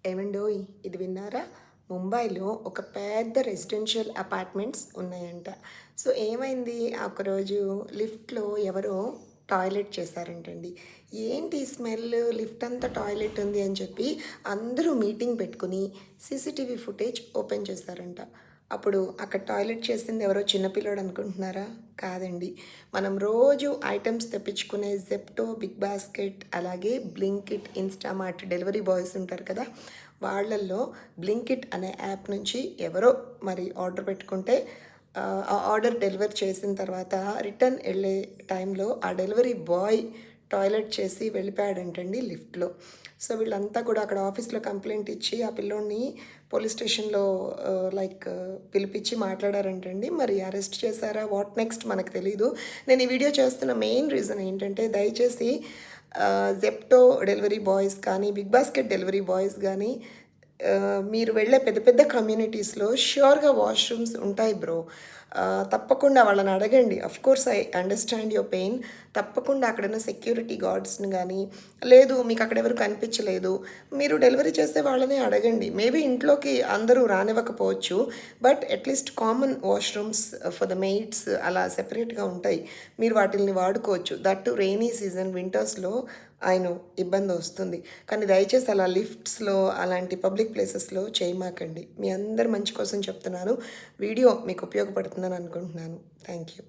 ఏమండోయ్ ఇది విన్నారా? ముంబైలో ఒక పెద్ద రెసిడెన్షియల్ అపార్ట్మెంట్స్ ఉన్నాయంట. సో ఏమైంది ఒకరోజు లిఫ్ట్‌లో ఎవరో టాయిలెట్ చేశారంటండి. ఏంటి స్మెల్ లిఫ్ట్ అంతా టాయిలెట్ ఉంది అని చెప్పి అందరూ మీటింగ్ పెట్టుకొని సీసీటీవీ ఫుటేజ్ ఓపెన్ చేశారంట. అప్పుడు అక్కడ టాయిలెట్ చేసింది ఎవరో చిన్న పిల్లోడు అనుకుంటున్నారా? కాదండి. మనం రోజు ఐటెమ్స్ తెప్పించుకునే జెప్టో, బిగ్ బాస్కెట్, అలాగే బ్లింకిట్, ఇన్‌స్టామార్ట్ డెలివరీ బాయ్స్ ఉంటారు కదా! వాళ్ళల్లో బ్లింకిట్ అనే యాప్ నుంచి ఎవరో మరి ఆర్డర్ పెట్టుకుంటే ఆ ఆర్డర్ డెలివర్ చేసిన తర్వాత రిటర్న్ వెళ్ళే టైంలో ఆ డెలివరీ బాయ్ టాయిలెట్ చేసి వెళ్ళిపోయాడంటండి లిఫ్ట్‌లో. సో వీళ్ళంతా కూడా అక్కడ ఆఫీస్‌లో కంప్లెయింట్ ఇచ్చి ఆ పిల్లోడిని పోలీస్ స్టేషన్‌లో పిలిపించి మాట్లాడారంటండి. మరి అరెస్ట్ చేశారా? వాట్ నెక్స్ట్ మనకు తెలీదు. నేను ఈ వీడియో చేస్తున్న మెయిన్ రీజన్ ఏంటంటే దయచేసి జెప్టో డెలివరీ బాయ్స్ కానీ, బిగ్ బాస్కెట్ డెలివరీ బాయ్స్ గానీ మీరు వెళ్ళే పెద్ద పెద్ద కమ్యూనిటీస్‌లో ష్యూర్‌గా వాష్‌రూమ్స్ ఉంటాయి బ్రో. తప్పకుండా వాళ్ళని అడగండి. Of course I understand your pain. తప్పకుండా అక్కడున్న సెక్యూరిటీ గార్డ్స్‌ని గానీ, లేదు మీకు అక్కడ ఎవరు కనిపించలేదు, మీరు డెలివరీ చేసే వాళ్ళనే అడగండి. మేబీ ఇంట్లోకి అందరూ రానివ్వకపోవచ్చు. But at least common washrooms for the maids అలా సెపరేట్‌గా ఉంటాయి. మీరు వాటిల్ని వాడుకోవచ్చు. దట్ టు రెయినీ సీజన్ వింటర్స్‌లో ఐ నో ఇబ్బందొస్తుంది. కానీ దయచేసి అలా లిఫ్ట్స్‌లో అలాంటి పబ్లిక్ ప్లేసెస్‌లో చేయమాకండి. మీ అందరి మంచి కోసం చెప్తున్నాను. వీడియో మీకు ఉపయోగపడుతుందని అనుకుంటున్నాను. Thank you.